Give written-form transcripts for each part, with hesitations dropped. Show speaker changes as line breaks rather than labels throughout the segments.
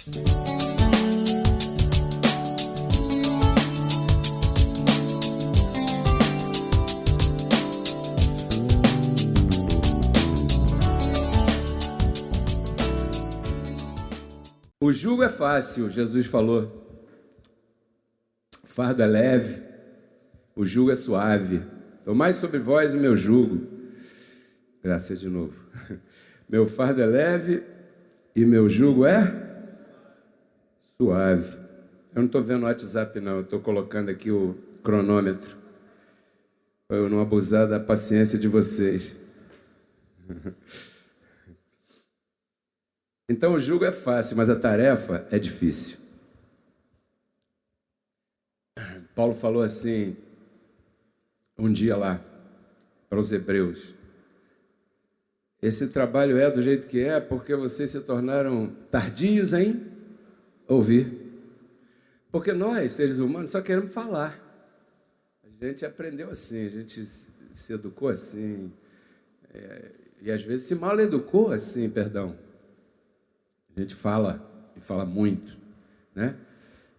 O jugo é fácil, Jesus falou. O fardo é leve, o jugo é suave. Tomai sobre vós o meu jugo. Graças de novo. Meu fardo é leve e meu jugo é suave. Eu não estou vendo o WhatsApp, não. Eu estou colocando aqui o cronômetro. Para eu não abusar da paciência de vocês. Então o jugo é fácil, mas a tarefa é difícil. Paulo falou assim, um dia lá, para os hebreus. Esse trabalho é do jeito que é porque vocês se tornaram tardios em ouvir. Porque nós, seres humanos, só queremos falar. A gente aprendeu assim, a gente se educou assim. E às vezes se mal educou assim, perdão. A gente fala, e fala muito, né?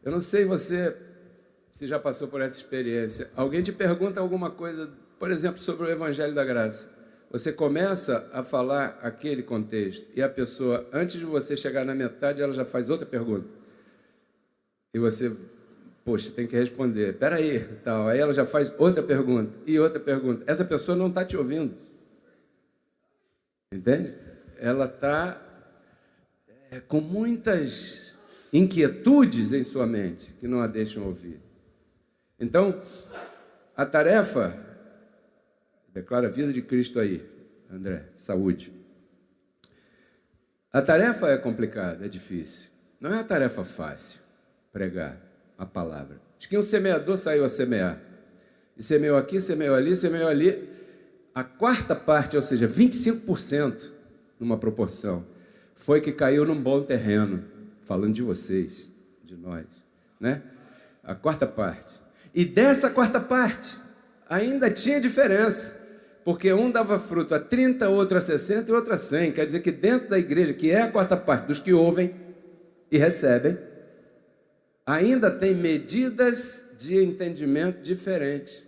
Eu não sei se já passou por essa experiência. Alguém te pergunta alguma coisa, por exemplo, sobre o Evangelho da Graça. Você começa a falar aquele contexto e a pessoa, antes de você chegar na metade, ela já faz outra pergunta. E você, poxa, tem que responder. Espera aí, tal. Aí ela já faz outra pergunta e outra pergunta. Essa pessoa não está te ouvindo. Entende? Ela está com muitas inquietudes em sua mente que não a deixam ouvir. Então, a tarefa, declara a vida de Cristo aí, André, saúde. A tarefa é complicada, é difícil. Não é uma tarefa fácil, pregar a palavra. Diz que um semeador saiu a semear. E semeou aqui, semeou ali, semeou ali. A quarta parte, ou seja, 25%, numa proporção, foi que caiu num bom terreno, falando de vocês, de nós, né? A quarta parte. E dessa quarta parte, ainda tinha diferença, porque um dava fruto a 30, outro a 60 e outro a 100. Quer dizer que dentro da igreja, que é a quarta parte dos que ouvem e recebem, ainda tem medidas de entendimento diferentes.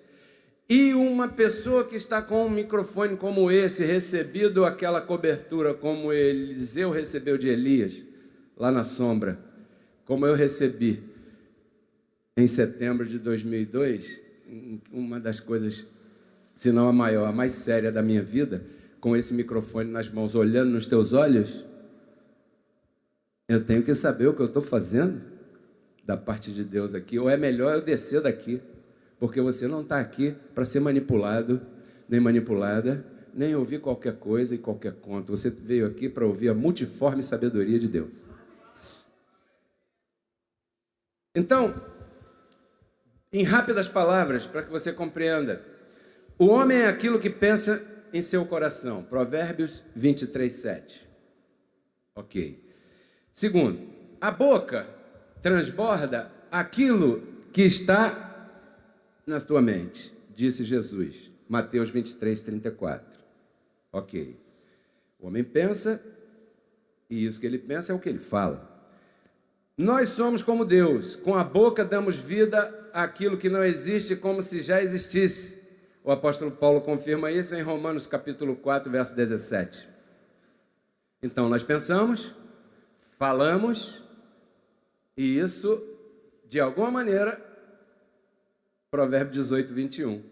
E uma pessoa que está com um microfone como esse, recebido aquela cobertura como Eliseu recebeu de Elias, lá na sombra, como eu recebi em setembro de 2002, uma das coisas, se não a maior, a mais séria da minha vida, com esse microfone nas mãos, olhando nos teus olhos, eu tenho que saber o que eu estou fazendo da parte de Deus aqui, ou é melhor eu descer daqui. Porque você não está aqui para ser manipulado, nem manipulada, nem ouvir qualquer coisa e qualquer conto. Você veio aqui para ouvir a multiforme sabedoria de Deus. Então, em rápidas palavras, para que você compreenda, o homem é aquilo que pensa em seu coração. Provérbios 23, 7. Ok. Segundo, a boca transborda aquilo que está na tua mente, disse Jesus, Mateus 23, 34. Ok. O homem pensa, e isso que ele pensa é o que ele fala. Nós somos como Deus, com a boca damos vida àquilo que não existe como se já existisse. O apóstolo Paulo confirma isso em Romanos capítulo 4, verso 17. Então nós pensamos, falamos, e isso, de alguma maneira, Provérbio 18, 21.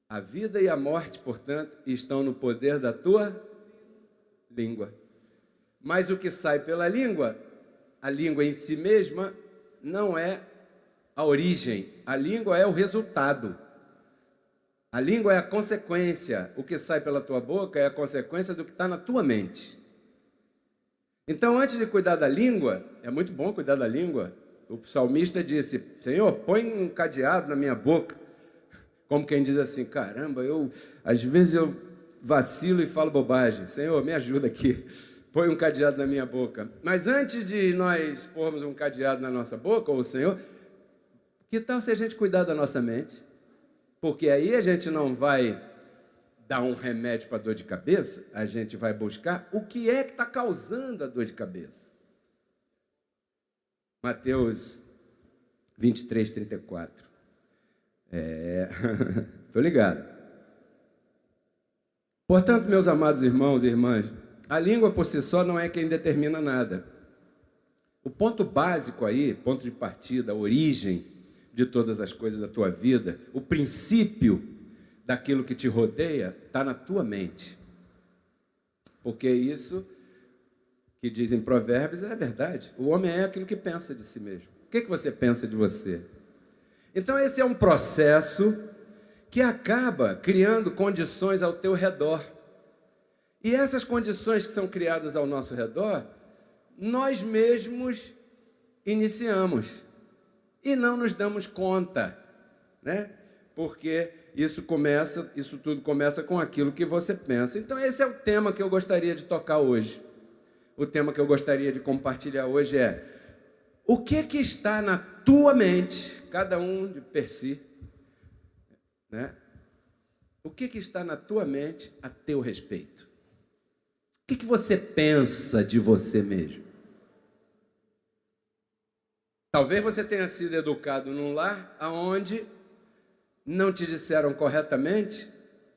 A vida e a morte, portanto, estão no poder da tua língua. Mas o que sai pela língua, a língua em si mesma, não é a origem. A língua é o resultado. A língua é a consequência. O que sai pela tua boca é a consequência do que está na tua mente. Então, antes de cuidar da língua, é muito bom cuidar da língua. O salmista disse, Senhor, põe um cadeado na minha boca. Como quem diz assim, caramba, às vezes eu vacilo e falo bobagem. Senhor, me ajuda aqui. Põe um cadeado na minha boca. Mas antes de nós pormos um cadeado na nossa boca, ou Senhor, que tal se a gente cuidar da nossa mente? Porque aí a gente não vai dar um remédio para dor de cabeça, a gente vai buscar o que é que está causando a dor de cabeça. Mateus 23, 34. Estou ligado. Portanto, meus amados irmãos e irmãs, a língua por si só não é quem determina nada. O ponto básico aí, ponto de partida, a origem de todas as coisas da tua vida, o princípio daquilo que te rodeia, está na tua mente. Porque isso que diz em Provérbios é verdade. O homem é aquilo que pensa de si mesmo. O que você pensa de você? Então esse é um processo que acaba criando condições ao teu redor. E essas condições que são criadas ao nosso redor, nós mesmos iniciamos e não nos damos conta, né? Porque isso tudo começa com aquilo que você pensa. Então esse é o tema que eu gostaria de tocar hoje. O tema que eu gostaria de compartilhar hoje é: o que está na tua mente, cada um de per si, né? O que está na tua mente a teu respeito? O que você pensa de você mesmo? Talvez você tenha sido educado num lar onde não te disseram corretamente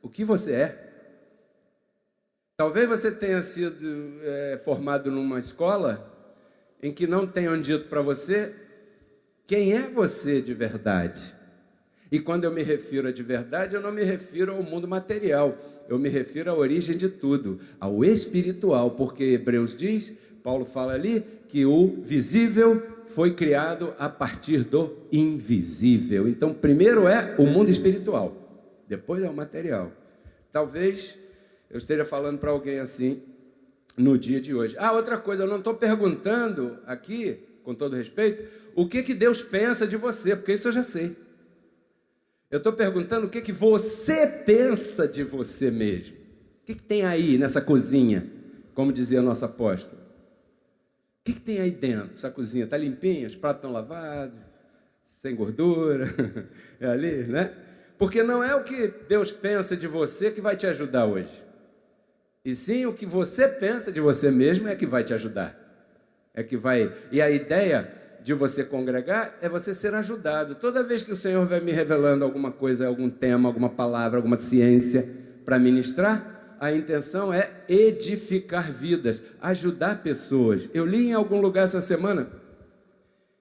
o que você é. Talvez você tenha sido formado numa escola em que não tenham dito para você quem é você de verdade. E quando eu me refiro a de verdade, eu não me refiro ao mundo material. Eu me refiro à origem de tudo, ao espiritual. Porque Hebreus diz, Paulo fala ali, que o visível foi criado a partir do invisível. Então, primeiro é o mundo espiritual, depois é o material. Talvez eu esteja falando para alguém assim no dia de hoje. Outra coisa, eu não estou perguntando aqui, com todo respeito, o que Deus pensa de você, porque isso eu já sei. Eu estou perguntando o que você pensa de você mesmo. O que tem aí nessa cozinha, como dizia o nosso apóstolo? O que tem aí dentro? Essa cozinha está limpinha, os pratos estão lavados, sem gordura, é ali, né? Porque não é o que Deus pensa de você que vai te ajudar hoje. E sim o que você pensa de você mesmo é que vai te ajudar. E a ideia de você congregar é você ser ajudado. Toda vez que o Senhor vai me revelando alguma coisa, algum tema, alguma palavra, alguma ciência para ministrar, a intenção é edificar vidas, ajudar pessoas. Eu li em algum lugar essa semana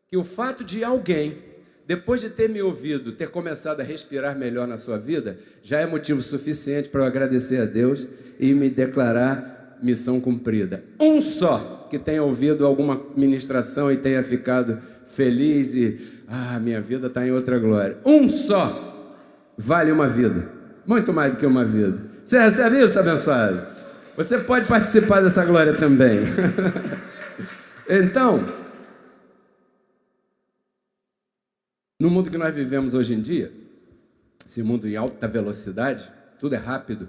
que o fato de alguém, depois de ter me ouvido, ter começado a respirar melhor na sua vida, já é motivo suficiente para eu agradecer a Deus e me declarar missão cumprida. Um só que tenha ouvido alguma ministração e tenha ficado feliz e minha vida está em outra glória. Um só vale uma vida, muito mais do que uma vida. Você recebe isso, abençoado? Você pode participar dessa glória também. Então, no mundo que nós vivemos hoje em dia, esse mundo em alta velocidade, tudo é rápido.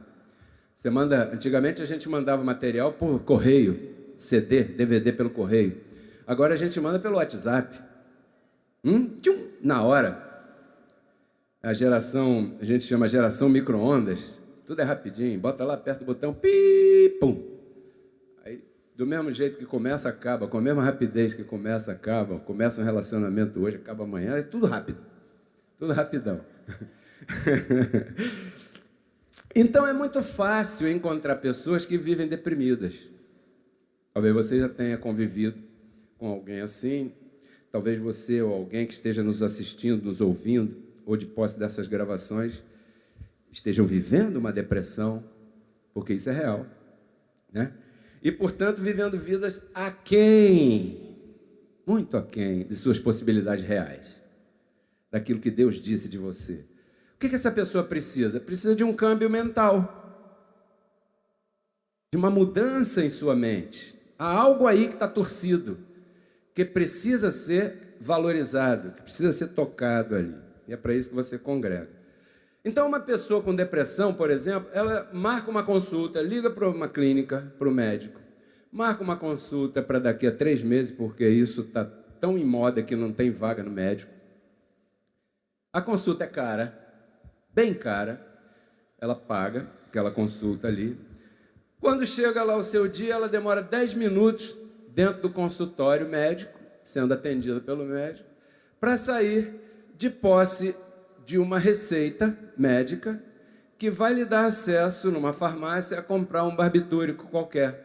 Antigamente a gente mandava material por correio, CD, DVD pelo correio. Agora a gente manda pelo WhatsApp. Na hora. A gente chama geração micro-ondas. Tudo é rapidinho. Bota lá perto do botão, pi, pum. Aí, do mesmo jeito que começa, acaba. Com a mesma rapidez que começa, acaba. Começa um relacionamento hoje, acaba amanhã. É tudo rápido. Tudo rapidão. Então é muito fácil encontrar pessoas que vivem deprimidas. Talvez você já tenha convivido com alguém assim. Talvez você ou alguém que esteja nos assistindo, nos ouvindo, ou de posse dessas gravações, estejam vivendo uma depressão, porque isso é real, né? E, portanto, vivendo vidas aquém, muito aquém de suas possibilidades reais, daquilo que Deus disse de você. O que essa pessoa precisa? Precisa de um câmbio mental, de uma mudança em sua mente. Há algo aí que está torcido, que precisa ser valorizado, que precisa ser tocado ali. E é para isso que você congrega. Então, uma pessoa com depressão, por exemplo, ela marca uma consulta, liga para uma clínica, para o médico, marca uma consulta para daqui a 3 meses, porque isso está tão em moda que não tem vaga no médico. A consulta é cara, bem cara, ela paga aquela consulta ali. Quando chega lá o seu dia, ela demora 10 minutos dentro do consultório médico sendo atendida pelo médico, para sair de posse de uma receita médica que vai lhe dar acesso numa farmácia a comprar um barbitúrico qualquer.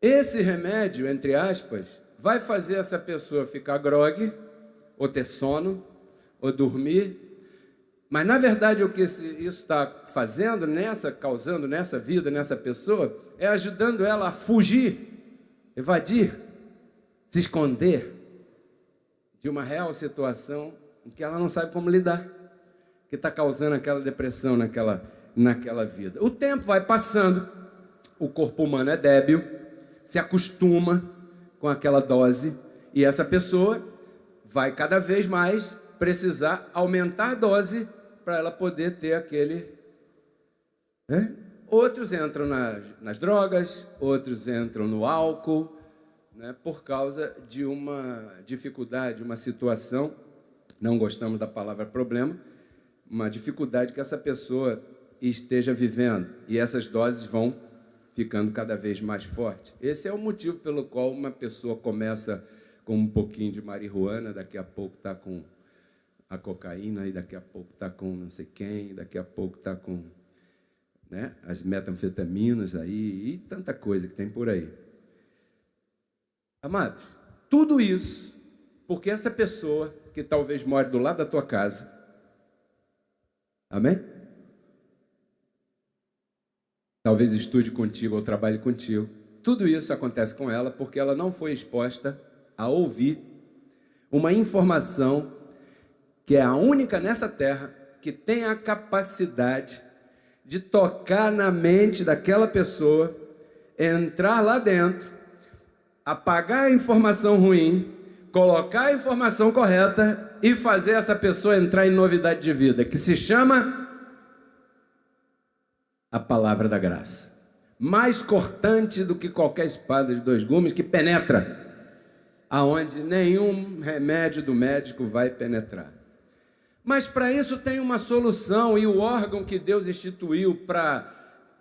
Esse remédio, entre aspas, vai fazer essa pessoa ficar grogue, ou ter sono, ou dormir. Mas, na verdade, o que isso está fazendo, causando nessa vida, nessa pessoa, é ajudando ela a fugir, evadir, se esconder de uma real situação em que ela não sabe como lidar, que está causando aquela depressão naquela vida. O tempo vai passando, o corpo humano é débil, se acostuma com aquela dose, e essa pessoa vai cada vez mais precisar aumentar a dose para ela poder ter aquele... Outros entram nas drogas, outros entram no álcool, por causa de uma dificuldade, uma situação, não gostamos da palavra problema, uma dificuldade que essa pessoa esteja vivendo, e essas doses vão ficando cada vez mais fortes. Esse é o motivo pelo qual uma pessoa começa com um pouquinho de marihuana, daqui a pouco está com a cocaína, e daqui a pouco está com não sei quem, daqui a pouco está com as metanfetaminas aí, e tanta coisa que tem por aí. Amados, tudo isso porque essa pessoa que talvez more do lado da tua casa, amém? Talvez estude contigo ou trabalhe contigo. Tudo isso acontece com ela porque ela não foi exposta a ouvir uma informação que é a única nessa terra que tem a capacidade de tocar na mente daquela pessoa, entrar lá dentro, apagar a informação ruim, colocar a informação correta e fazer essa pessoa entrar em novidade de vida, que se chama a palavra da graça. Mais cortante do que qualquer espada de dois gumes, que penetra aonde nenhum remédio do médico vai penetrar. Mas para isso tem uma solução, e o órgão que Deus instituiu para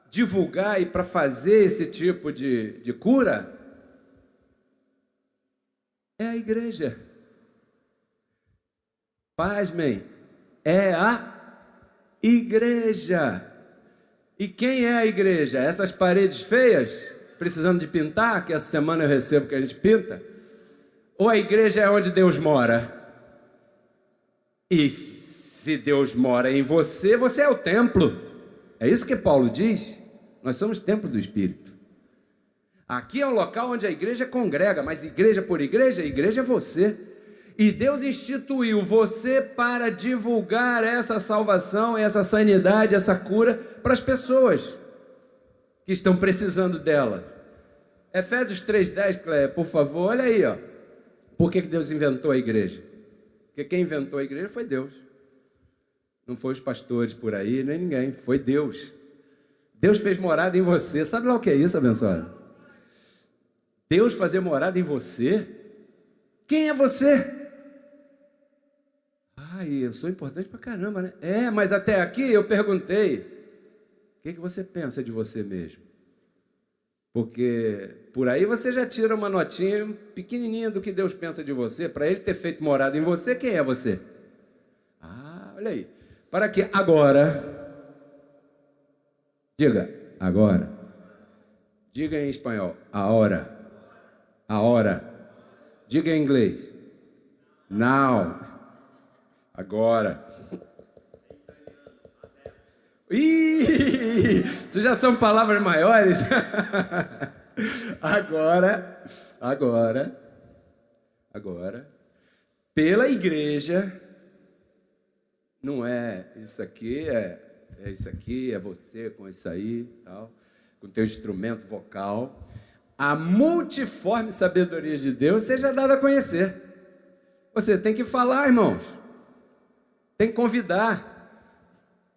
divulgar e para fazer esse tipo de cura é a igreja. Pasmem, é a igreja. E quem é a igreja? Essas paredes feias, precisando de pintar, que essa semana eu recebo que a gente pinta? Ou a igreja é onde Deus mora? E se Deus mora em você, você é o templo. É isso que Paulo diz. Nós somos templo do Espírito. Aqui é um local onde a igreja congrega, mas igreja por igreja, a igreja é você. E Deus instituiu você para divulgar essa salvação, essa sanidade, essa cura para as pessoas que estão precisando dela. Efésios 3:10, Cléia, por favor, olha aí, ó. Por que Deus inventou a igreja? Porque quem inventou a igreja foi Deus. Não foi os pastores por aí, nem ninguém, foi Deus. Deus fez morada em você. Sabe lá o que é isso, abençoado? Deus fazer morada em você? Quem é você? Eu sou importante pra caramba, né? Mas até aqui eu perguntei, o que você pensa de você mesmo? Porque por aí você já tira uma notinha pequenininha do que Deus pensa de você. Para Ele ter feito morada em você, quem é você? Olha aí. Para que agora, diga, agora. Diga em espanhol, a hora. Diga em inglês, now. Agora. Isso já são palavras maiores. Agora. Pela igreja, não é isso aqui, é isso aqui, é você com isso aí, tal, com teu instrumento vocal. A multiforme sabedoria de Deus seja dada a conhecer. Você tem que falar, irmãos. Tem que convidar,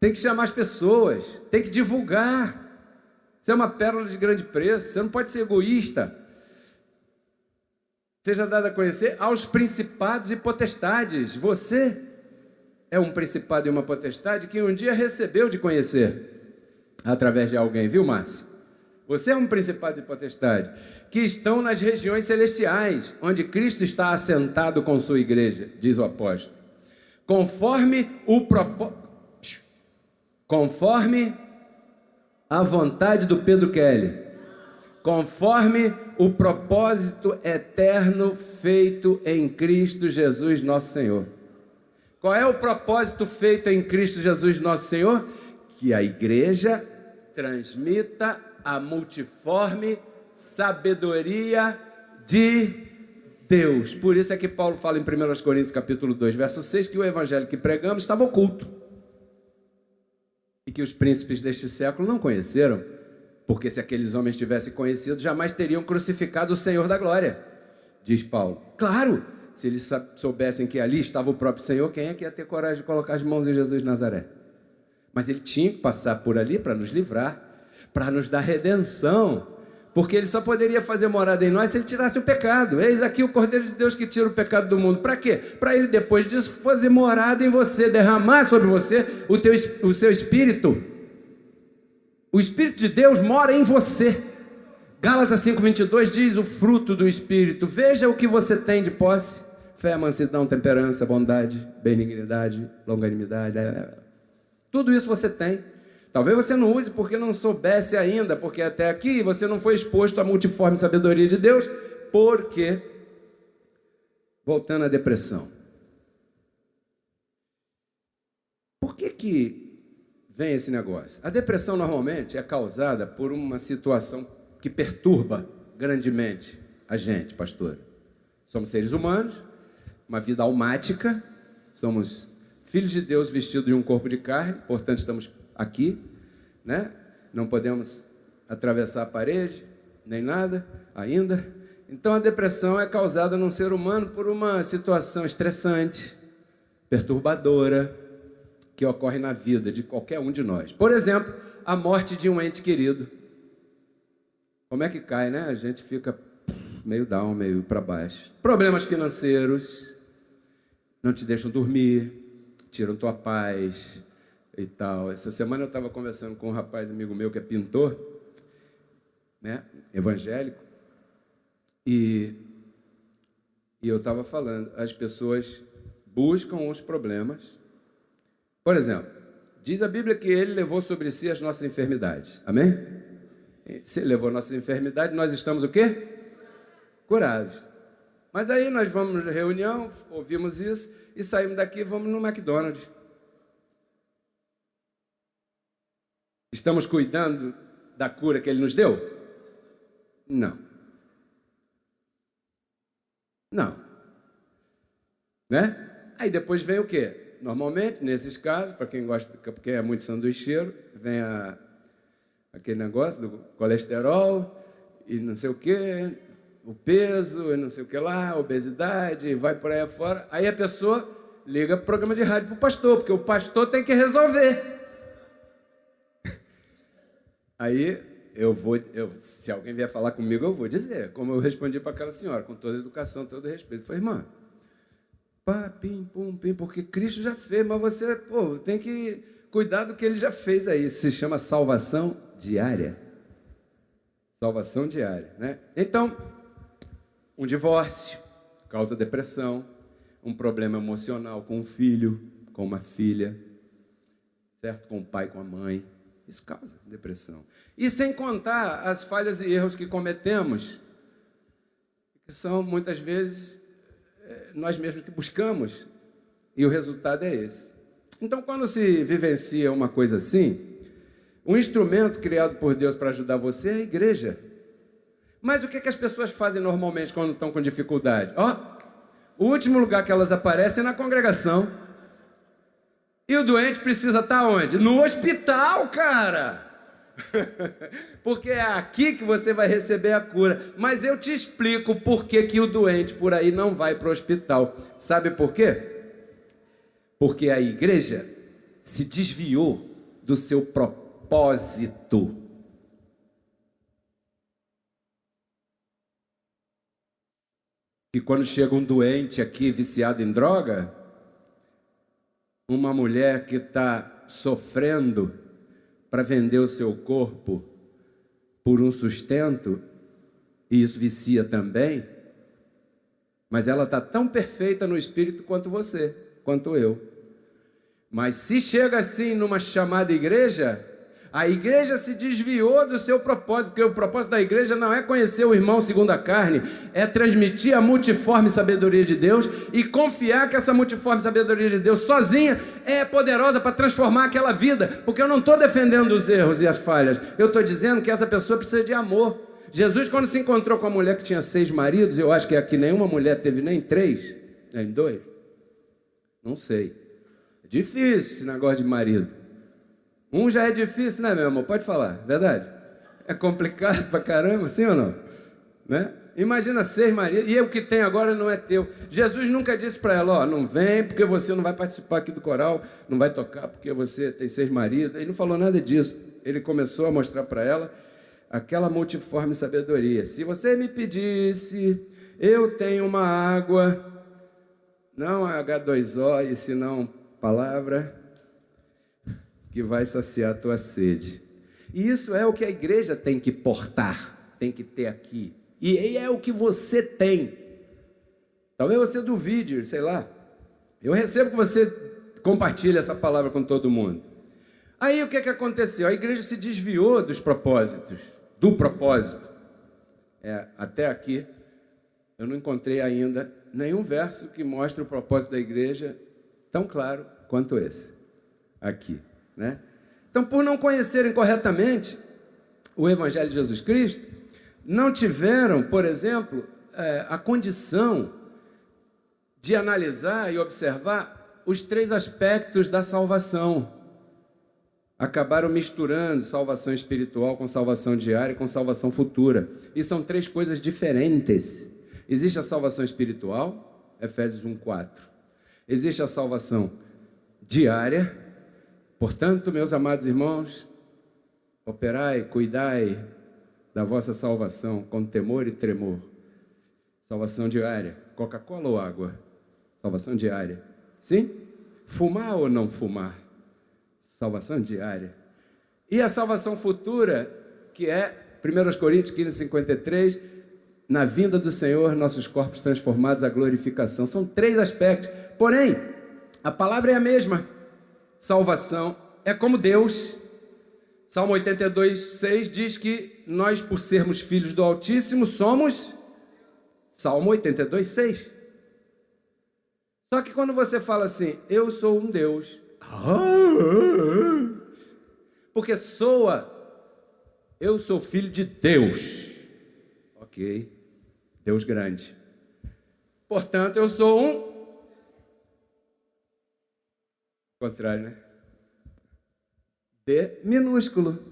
tem que chamar as pessoas, tem que divulgar. Você é uma pérola de grande preço, você não pode ser egoísta. Seja dado a conhecer aos principados e potestades. Você é um principado e uma potestade que um dia recebeu de conhecer através de alguém, viu, Márcio? Você é um principado e potestade, que estão nas regiões celestiais, onde Cristo está assentado com sua igreja, diz o apóstolo. Conforme a vontade do Pedro Kelly, conforme o propósito eterno feito em Cristo Jesus, nosso Senhor. Qual é o propósito feito em Cristo Jesus, nosso Senhor? Que a igreja transmita a multiforme sabedoria de Deus. Por isso é que Paulo fala em 1 Coríntios capítulo 2, verso 6, que o evangelho que pregamos estava oculto e que os príncipes deste século não conheceram, porque se aqueles homens tivessem conhecido, jamais teriam crucificado o Senhor da glória, diz Paulo. Claro, se eles soubessem que ali estava o próprio Senhor, quem é que ia ter coragem de colocar as mãos em Jesus de Nazaré? Mas ele tinha que passar por ali para nos livrar, para nos dar redenção, porque ele só poderia fazer morada em nós se ele tirasse o pecado. Eis aqui o Cordeiro de Deus que tira o pecado do mundo. Para quê? Para ele depois disso fazer morada em você, derramar sobre você o seu Espírito. O Espírito de Deus mora em você. Gálatas 5:22 diz o fruto do Espírito. Veja o que você tem de posse: fé, mansidão, temperança, bondade, benignidade, longanimidade. Tudo isso você tem. Talvez você não use porque não soubesse ainda, porque até aqui você não foi exposto à multiforme sabedoria de Deus, porque, voltando à depressão, por que vem esse negócio? A depressão normalmente é causada por uma situação que perturba grandemente a gente, pastor. Somos seres humanos, uma vida almática, somos filhos de Deus vestidos de um corpo de carne, portanto estamos aqui, né? Não podemos atravessar a parede, nem nada ainda. Então a depressão é causada num ser humano por uma situação estressante, perturbadora, que ocorre na vida de qualquer um de nós. Por exemplo, a morte de um ente querido. Como é que cai, né? A gente fica meio down, meio para baixo. Problemas financeiros, não te deixam dormir, tiram tua paz e tal. Essa semana eu estava conversando com um rapaz, amigo meu, que é pintor, né, evangélico, e eu estava falando, as pessoas buscam os problemas. Por exemplo, diz a Bíblia que ele levou sobre si as nossas enfermidades, amém? Se ele levou nossas enfermidades, nós estamos o quê? Curados. Mas aí nós vamos na reunião, ouvimos isso, e saímos daqui e vamos no McDonald's. Estamos cuidando da cura que ele nos deu? Não. Não. Né? Aí depois vem o quê? Normalmente, nesses casos, para quem gosta, porque é muito sanduicheiro, vem aquele negócio do colesterol e não sei o quê, o peso e não sei o que lá, a obesidade, vai por aí afora. Aí a pessoa liga para o programa de rádio para o pastor, porque o pastor tem que resolver. Aí se alguém vier falar comigo, eu vou dizer, como eu respondi para aquela senhora, com toda a educação, todo o respeito. Eu falei, irmã, pá, pim, pum, pim, porque Cristo já fez, mas você, tem que cuidar do que ele já fez aí. Isso se chama salvação diária. Salvação diária, né? Então, um divórcio causa depressão, um problema emocional com um filho, com uma filha, certo? Com o pai, com a mãe. Isso causa depressão. E sem contar as falhas e erros que cometemos, que são muitas vezes nós mesmos que buscamos, e o resultado é esse. Então, quando se vivencia uma coisa assim, um instrumento criado por Deus para ajudar você é a igreja. Mas o que as pessoas fazem normalmente quando estão com dificuldade? O último lugar que elas aparecem é na congregação. E o doente precisa estar onde? No hospital, cara! Porque é aqui que você vai receber a cura. Mas eu te explico por que o doente por aí não vai para o hospital. Sabe por quê? Porque a igreja se desviou do seu propósito. E quando chega um doente aqui viciado em droga, uma mulher que está sofrendo para vender o seu corpo por um sustento, e isso vicia também, mas ela está tão perfeita no espírito quanto você, quanto eu. Mas se chega assim numa chamada igreja, a igreja se desviou do seu propósito, porque o propósito da igreja não é conhecer o irmão segundo a carne, é transmitir a multiforme sabedoria de Deus e confiar que essa multiforme sabedoria de Deus sozinha é poderosa para transformar aquela vida, porque eu não estou defendendo os erros e as falhas, eu estou dizendo que essa pessoa precisa de amor. Jesus, quando se encontrou com a mulher que tinha 6 maridos, eu acho que aqui nenhuma mulher teve nem 3, nem 2, não sei, é difícil esse negócio de marido. Um já é difícil, né, meu amor? Pode falar, verdade? É complicado pra caramba, sim ou não? Né? Imagina 6 maridos, e o que tem agora não é teu. Jesus nunca disse para ela, ó, não vem porque você não vai participar aqui do coral, não vai tocar porque você tem 6 maridos. Ele não falou nada disso. Ele começou a mostrar para ela aquela multiforme sabedoria. Se você me pedisse, eu tenho uma água, não H2O, e senão palavra, que vai saciar a tua sede. E isso é o que a igreja tem que portar, tem que ter aqui. E é o que você tem. Talvez você duvide, sei lá. Eu recebo que você compartilhe essa palavra com todo mundo. Aí o que aconteceu? A igreja se desviou dos propósitos, do propósito. Até aqui, eu não encontrei ainda nenhum verso que mostre o propósito da igreja tão claro quanto esse, aqui. Né? Então, por não conhecerem corretamente o Evangelho de Jesus Cristo, não tiveram, por exemplo, a condição de analisar e observar os 3 aspectos da salvação. Acabaram misturando salvação espiritual com salvação diária, com salvação futura. E são 3 coisas diferentes. Existe a salvação espiritual, Efésios 1:4. Existe a salvação diária. Portanto, meus amados irmãos, operai, cuidai da vossa salvação com temor e tremor. Salvação diária. Coca-Cola ou água? Salvação diária. Sim? Fumar ou não fumar? Salvação diária. E a salvação futura, que é 1 Coríntios 15:53, na vinda do Senhor, nossos corpos transformados à glorificação. São 3 aspectos. Porém, a palavra é a mesma. Salvação é como Deus. Salmo 82:6 diz que nós, por sermos filhos do Altíssimo, somos... Salmo 82:6. Só que quando você fala assim, eu sou um Deus, porque eu sou filho de Deus. Ok, Deus grande. Portanto, eu sou um... contrário, né? D minúsculo.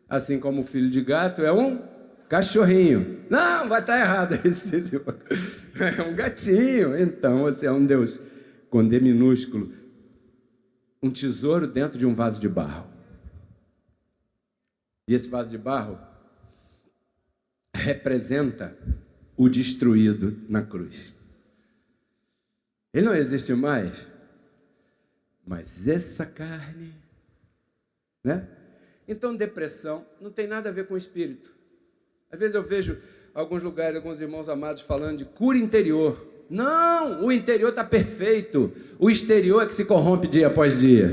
Assim como o filho de gato é um cachorrinho. Não, vai estar errado. É um gatinho. Então você é um Deus com D minúsculo. Um tesouro dentro de um vaso de barro. E esse vaso de barro representa o destruído na cruz. Ele não existe mais. Mas essa carne, né? Então, depressão não tem nada a ver com o espírito. Às vezes eu vejo alguns lugares, alguns irmãos amados falando de cura interior. Não, o interior está perfeito. O exterior é que se corrompe dia após dia.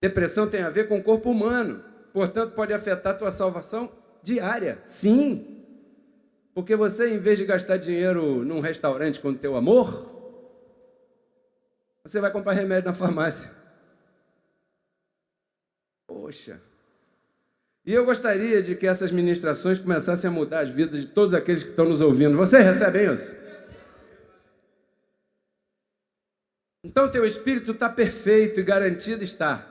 Depressão tem a ver com o corpo humano. Portanto, pode afetar a tua salvação diária. Sim. Porque você, em vez de gastar dinheiro num restaurante com o teu amor, você vai comprar remédio na farmácia. Poxa. E eu gostaria de que essas ministrações começassem a mudar as vidas de todos aqueles que estão nos ouvindo. Vocês recebem isso? Então, teu espírito está perfeito e garantido está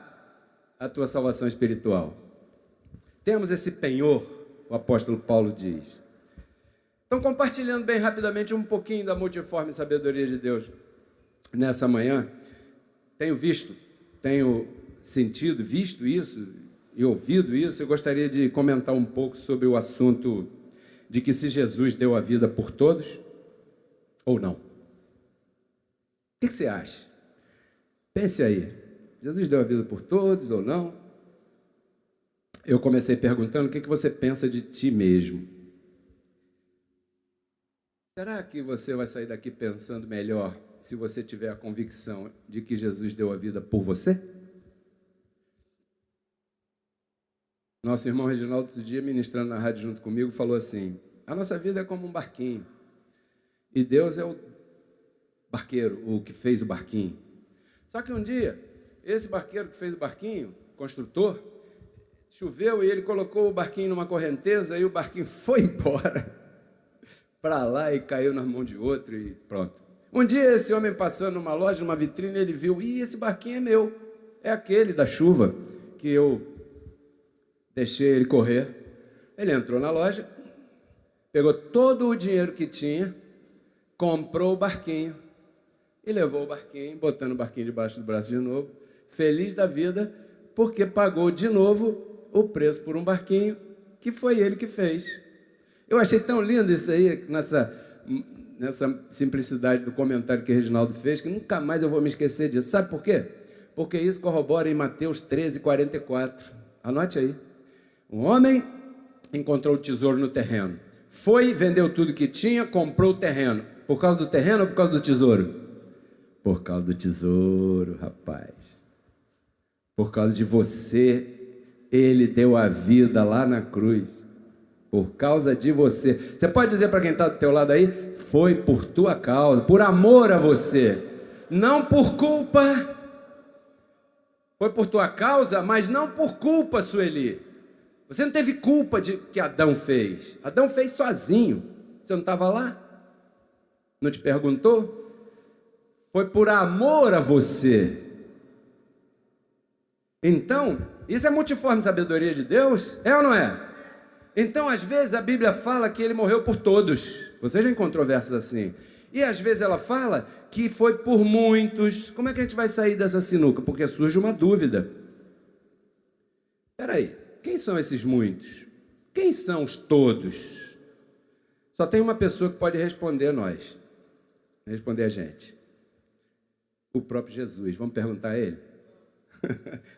a tua salvação espiritual. Temos esse penhor, o apóstolo Paulo diz. Então, compartilhando bem rapidamente um pouquinho da multiforme sabedoria de Deus nessa manhã, tenho sentido, visto isso e ouvido isso. Eu gostaria de comentar um pouco sobre o assunto de que se Jesus deu a vida por todos ou não. O que você acha? Pense aí. Jesus deu a vida por todos ou não? eu comecei perguntando o que você pensa de ti mesmo. Será que você vai sair daqui pensando melhor se você tiver a convicção de que Jesus deu a vida por você? Nosso irmão Reginaldo, outro dia, ministrando na rádio junto comigo, falou assim: a nossa vida é como um barquinho, e Deus é o barqueiro, o que fez o barquinho. Só que um dia, esse barqueiro que fez o barquinho, construtor, choveu e ele colocou o barquinho numa correnteza e o barquinho foi embora para lá e caiu nas mãos de outro e pronto. Um dia esse homem passando numa loja, numa vitrine, ele viu: ih, esse barquinho é meu, é aquele da chuva que eu deixei ele correr. Ele entrou na loja, pegou todo o dinheiro que tinha, comprou o barquinho e levou o barquinho, botando o barquinho debaixo do braço de novo, feliz da vida, porque pagou de novo o preço por um barquinho que foi ele que fez. Eu achei tão lindo isso aí, nessa simplicidade do comentário que o Reginaldo fez, que nunca mais eu vou me esquecer disso. Sabe por quê? Porque isso corrobora em Mateus 13:44. Anote aí. Um homem encontrou o tesouro no terreno. Foi, vendeu tudo que tinha, comprou o terreno. Por causa do terreno ou por causa do tesouro? Por causa do tesouro, rapaz. Por causa de você, ele deu a vida lá na cruz. Por causa de você. Você pode dizer para quem está do teu lado aí: foi por tua causa, por amor a você. Não por culpa. Foi por tua causa, mas não por culpa, Sueli. Você não teve culpa de que Adão fez. Adão fez sozinho. Você não estava lá? Não te perguntou? Foi por amor a você. Então, isso é multiforme sabedoria de Deus? É ou não é? Então, às vezes, a Bíblia fala que ele morreu por todos. Você já encontrou versos assim. E, às vezes, ela fala que foi por muitos. Como é que a gente vai sair dessa sinuca? Porque surge uma dúvida. Espera aí, quem são esses muitos? Quem são os todos? Só tem uma pessoa que pode responder a gente. O próprio Jesus. Vamos perguntar a ele?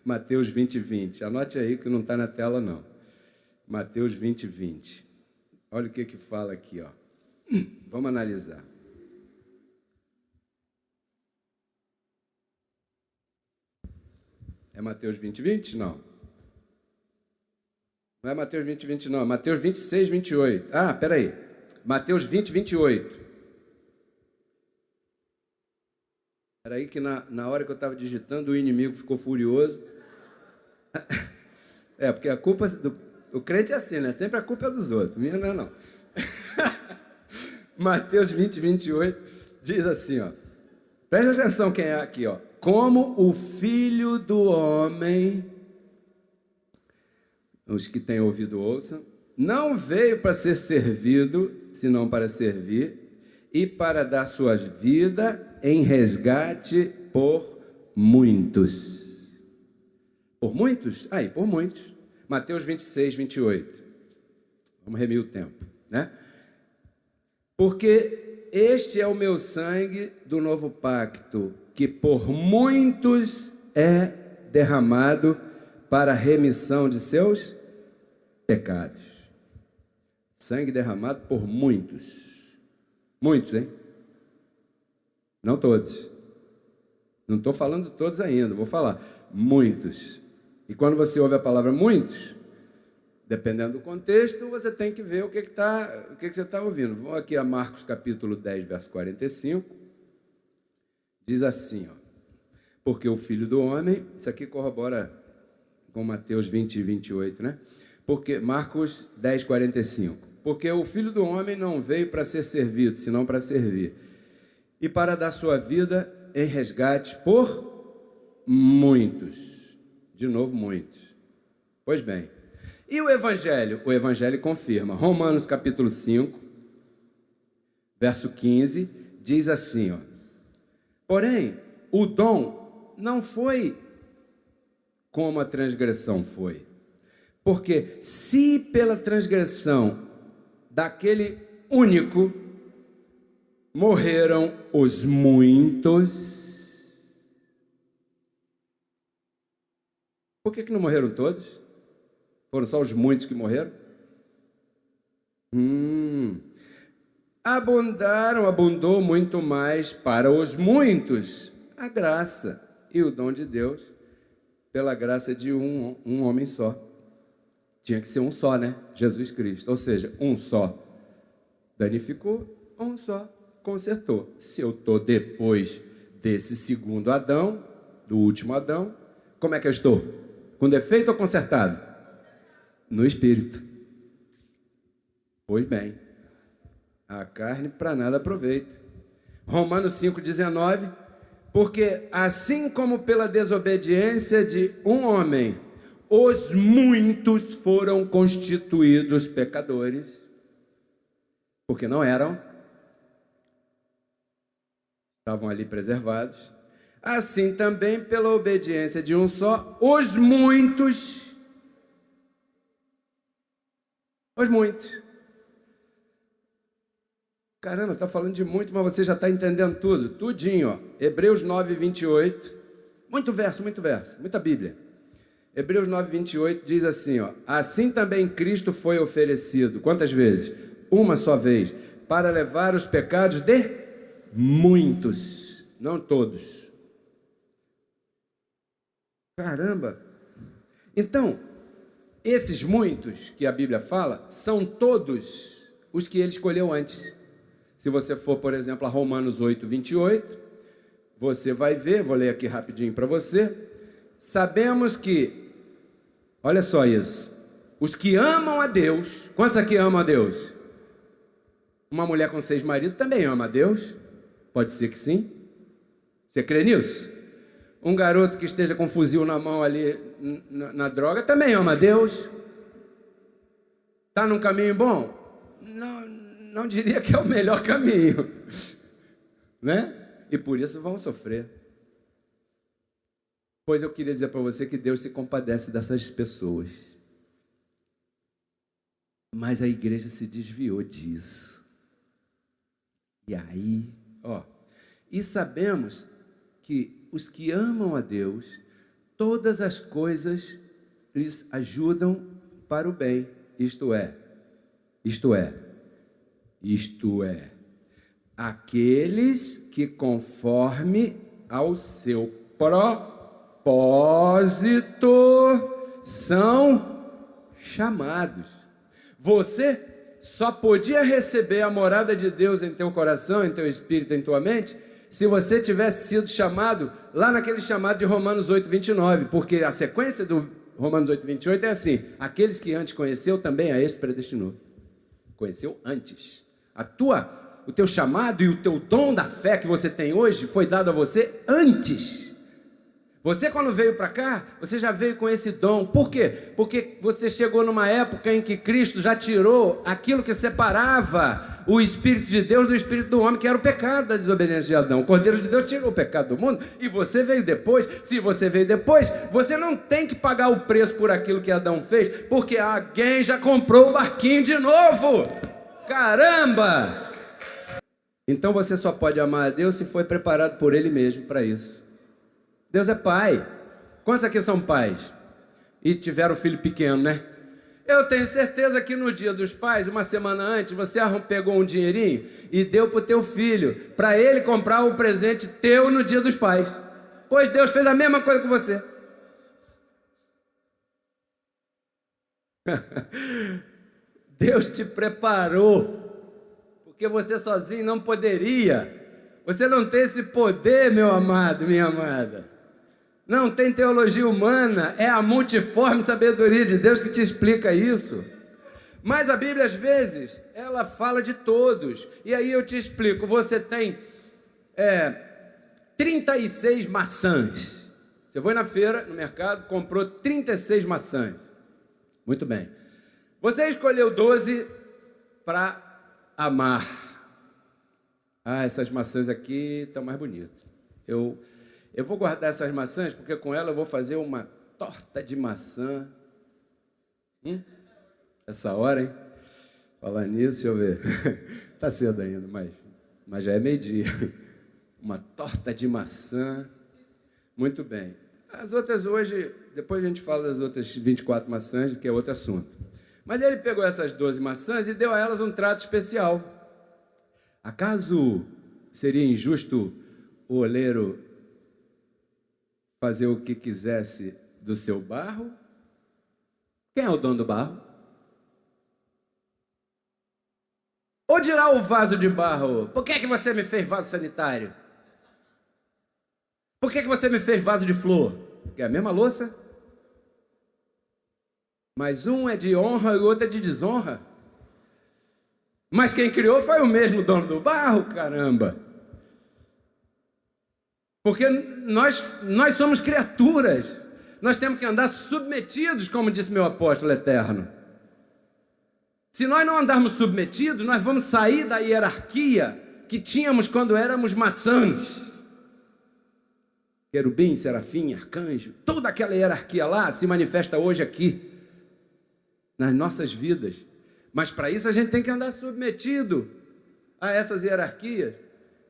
Mateus 20:20. Anote aí que não está na tela, não. Mateus 20:20. Olha o que fala aqui, ó. Vamos analisar. É Mateus 20:20? Não. Não é Mateus 20:20, não. É Mateus 26:28. Ah, peraí. Mateus 20:28. Peraí que na hora que eu estava digitando, o inimigo ficou furioso. Porque a culpa do crente é assim, né? Sempre a culpa é dos outros. Minha não. Mateus 20:28 diz assim, ó. Presta atenção quem é aqui, ó. Como o Filho do Homem, os que têm ouvido ouçam, não veio para ser servido, senão para servir, e para dar sua vida em resgate por muitos. Por muitos? Aí, por muitos. Mateus 26:28. Vamos remir o tempo, né? Porque este é o meu sangue do novo pacto, que por muitos é derramado para a remissão de seus pecados. Sangue derramado por muitos. Muitos, hein? Não todos. Não estou falando todos ainda, vou falar muitos. E quando você ouve a palavra muitos, dependendo do contexto, você tem que ver o que você está ouvindo. Vou aqui a Marcos capítulo 10, verso 45. Diz assim, ó. Porque o Filho do Homem, isso aqui corrobora com Mateus 20:28, né? Porque Marcos 10, 45. Porque o Filho do Homem não veio para ser servido, senão para servir, e para dar sua vida em resgate por muitos. De novo, muitos. Pois bem, e o Evangelho? O Evangelho confirma. Romanos capítulo 5, verso 15, diz assim, ó. Porém, o dom não foi como a transgressão foi. Porque se pela transgressão daquele único morreram os muitos, por que não morreram todos? Foram só os muitos que morreram? Abundou muito mais para os muitos a graça e o dom de Deus pela graça de um homem só. Tinha que ser um só, né? Jesus Cristo. Ou seja, um só danificou, um só consertou. Se eu estou depois desse segundo Adão, do último Adão, como é que eu estou? Com defeito ou consertado? No Espírito. Pois bem, a carne para nada aproveita. Romanos 5,19, porque assim como pela desobediência de um homem, os muitos foram constituídos pecadores, porque não eram, estavam ali preservados, assim também pela obediência de um só, os muitos. Caramba, está falando de muito, mas você já está entendendo tudo, tudinho, ó. Hebreus 9:28, muito verso, muita Bíblia. Hebreus 9:28 diz assim, ó, assim também Cristo foi oferecido, quantas vezes? Uma só vez, para levar os pecados de muitos, não todos. Caramba! Então, esses muitos que a Bíblia fala, são todos os que ele escolheu antes. Se você for, por exemplo, a Romanos 8:28, você vai ver, vou ler aqui rapidinho para você, sabemos que, olha só isso, os que amam a Deus, quantos aqui amam a Deus? Uma mulher com 6 maridos também ama a Deus? Pode ser que sim. Você crê nisso? Um garoto que esteja com um fuzil na mão ali na droga também ama a Deus? Está num caminho bom? Não diria que é o melhor caminho, né? E por isso vão sofrer. Pois eu queria dizer para você que Deus se compadece dessas pessoas. Mas a igreja se desviou disso. E aí, e sabemos que os que amam a Deus, todas as coisas lhes ajudam para o bem. Isto é, aqueles que conforme ao seu propósito são chamados. Você só podia receber a morada de Deus em teu coração, em teu espírito, em tua mente, se você tivesse sido chamado lá naquele chamado de Romanos 8:29, porque a sequência do Romanos 8:28 é assim: aqueles que antes conheceu, também a esse predestinou. Conheceu antes. O teu chamado e o teu dom da fé que você tem hoje foi dado a você antes. Você, quando veio para cá, você já veio com esse dom. Por quê? Porque você chegou numa época em que Cristo já tirou aquilo que separava o Espírito de Deus do Espírito do homem, que era o pecado da desobediência de Adão. O Cordeiro de Deus tirou o pecado do mundo e você veio depois. Se você veio depois, você não tem que pagar o preço por aquilo que Adão fez, porque alguém já comprou o barquinho de novo. Caramba! Então você só pode amar a Deus se foi preparado por Ele mesmo para isso. Deus é pai. Quantos aqui são pais? E tiveram filho pequeno, né? Eu tenho certeza que no dia dos pais, uma semana antes, você pegou um dinheirinho e deu para o teu filho, para ele comprar o presente teu no dia dos pais. Pois Deus fez a mesma coisa com você. Deus te preparou, porque você sozinho não poderia. Você não tem esse poder, meu amado, minha amada. Não tem teologia humana, é a multiforme sabedoria de Deus que te explica isso. Mas a Bíblia, às vezes, ela fala de todos. E aí eu te explico, você tem 36 maçãs. Você foi na feira, no mercado, comprou 36 maçãs. Muito bem. Você escolheu 12 para amar. Essas maçãs aqui estão mais bonitas. Eu vou guardar essas maçãs, porque com ela eu vou fazer uma torta de maçã. Essa hora, hein? Falar nisso, deixa eu ver. Está cedo ainda, mas já é meio-dia. Uma torta de maçã. Muito bem. As outras hoje, depois a gente fala das outras 24 maçãs, que é outro assunto. Mas ele pegou essas 12 maçãs e deu a elas um trato especial. Acaso seria injusto o oleiro fazer o que quisesse do seu barro? Quem é o dono do barro? Ou dirá o vaso de barro: por que você me fez vaso sanitário? Por que você me fez vaso de flor? Que é a mesma louça, mas um é de honra e o outro é de desonra. Mas quem criou foi o mesmo dono do barro, caramba. Porque nós somos criaturas. Nós temos que andar submetidos, como disse meu apóstolo eterno. Se nós não andarmos submetidos, nós vamos sair da hierarquia que tínhamos quando éramos maçãs. Querubim, serafim, arcanjo, toda aquela hierarquia lá se manifesta hoje aqui, nas nossas vidas. Mas para isso a gente tem que andar submetido a essas hierarquias.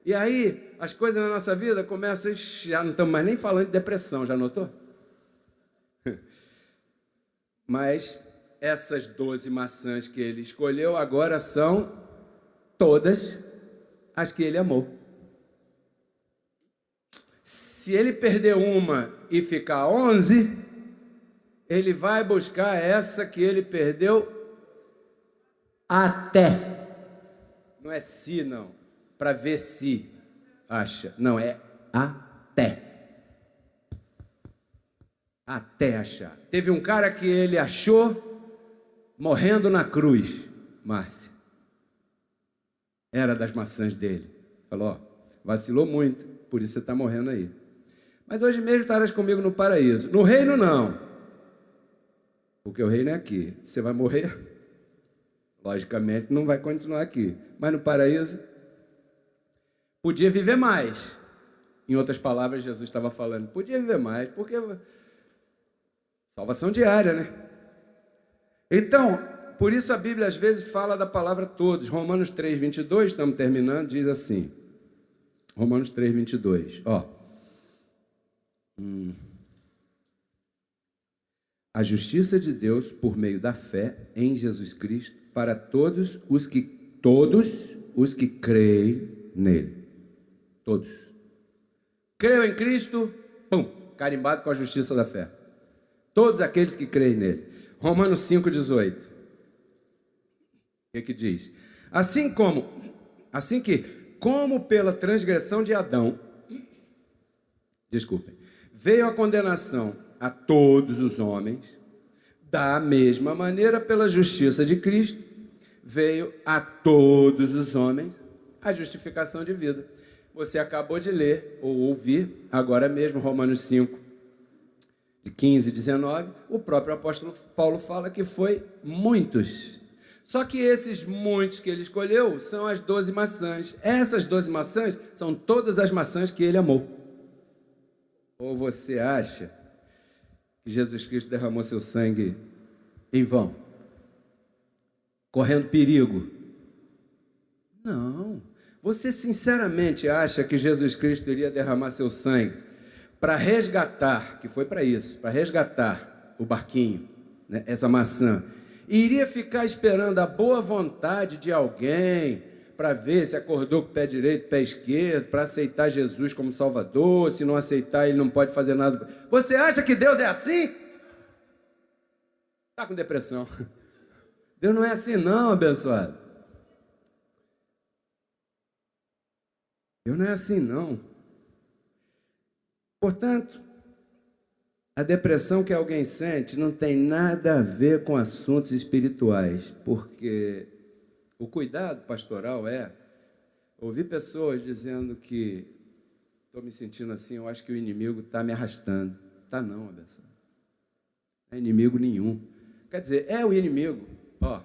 E aí as coisas na nossa vida começam, já não estamos mais nem falando de depressão, já notou? Mas essas 12 maçãs que ele escolheu agora são todas as que ele amou. Se ele perder uma e ficar 11, ele vai buscar essa que ele perdeu até. Não é se, não. Para ver se acha. Não, é até. Até achar. Teve um cara que ele achou morrendo na cruz, Márcia. Era das maçãs dele. Falou, ó, vacilou muito, por isso você está morrendo aí. Mas hoje mesmo estarás comigo no paraíso. No reino não. Porque o reino é aqui. Você vai morrer, logicamente não vai continuar aqui. Mas no paraíso, podia viver mais. Em outras palavras, Jesus estava falando, podia viver mais, porque salvação diária, né? Então, por isso a Bíblia às vezes fala da palavra todos. Romanos 3, 22, estamos terminando, diz assim. Romanos 3, 22, ó. A justiça de Deus por meio da fé em Jesus Cristo para todos os que creem nele. Todos. Creu em Cristo, pum, carimbado com a justiça da fé. Todos aqueles que creem nele. Romanos 5, 18. O que diz? Assim que, como pela transgressão de Adão, veio a condenação a todos os homens, da mesma maneira, pela justiça de Cristo, veio a todos os homens a justificação de vida. Você acabou de ler ou ouvir, agora mesmo, Romanos 5, de 15 e 19, o próprio apóstolo Paulo fala que foi muitos. Só que esses muitos que ele escolheu são as 12 maçãs. Essas 12 maçãs são todas as maçãs que ele amou. Ou você acha que Jesus Cristo derramou seu sangue em vão? Correndo perigo? Não. Você sinceramente acha que Jesus Cristo iria derramar seu sangue para resgatar, que foi para isso, para resgatar o barquinho, né, essa maçã, e iria ficar esperando a boa vontade de alguém para ver se acordou com o pé direito, pé esquerdo, para aceitar Jesus como Salvador? Se não aceitar, ele não pode fazer nada. Você acha que Deus é assim? Está com depressão. Deus não é assim não, abençoado. Deus não é assim não. Portanto, a depressão que alguém sente não tem nada a ver com assuntos espirituais, porque o cuidado pastoral é ouvir pessoas dizendo que estou me sentindo assim, eu acho que o inimigo está me arrastando. Está não, abençoado. Não é inimigo nenhum. Quer dizer, é o inimigo. Ó,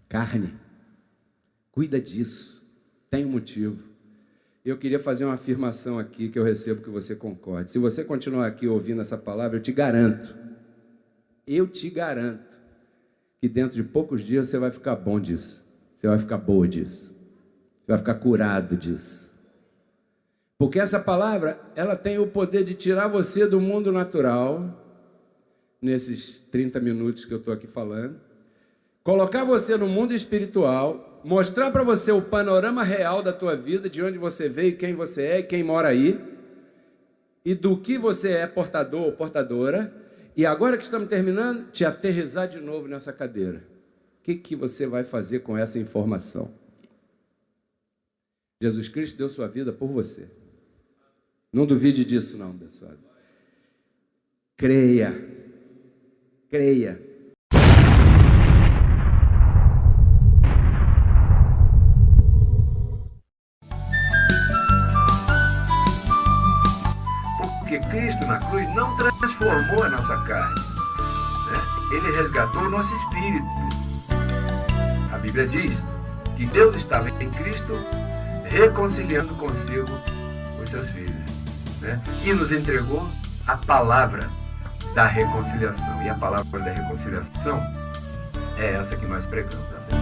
carne. Cuida disso. Tem um motivo. Eu queria fazer uma afirmação aqui que eu recebo que você concorde. Se você continuar aqui ouvindo essa palavra, eu te garanto que dentro de poucos dias você vai ficar bom disso. Você vai ficar boa disso. Você vai ficar curado disso. Porque essa palavra, ela tem o poder de tirar você do mundo natural, nesses 30 minutos que eu estou aqui falando, colocar você no mundo espiritual, mostrar para você o panorama real da tua vida, de onde você veio, quem você é e quem mora aí, e do que você é portador ou portadora, e agora que estamos terminando, te aterrissar de novo nessa cadeira. O que você vai fazer com essa informação? Jesus Cristo deu sua vida por você. Não duvide disso não, abençoado. Creia. Creia. Porque Cristo na cruz não transformou a nossa carne, né? Ele resgatou o nosso espírito. A Bíblia diz que Deus estava em Cristo reconciliando consigo os seus filhos, né? E nos entregou a palavra da reconciliação. E a palavra da reconciliação é essa que nós pregamos.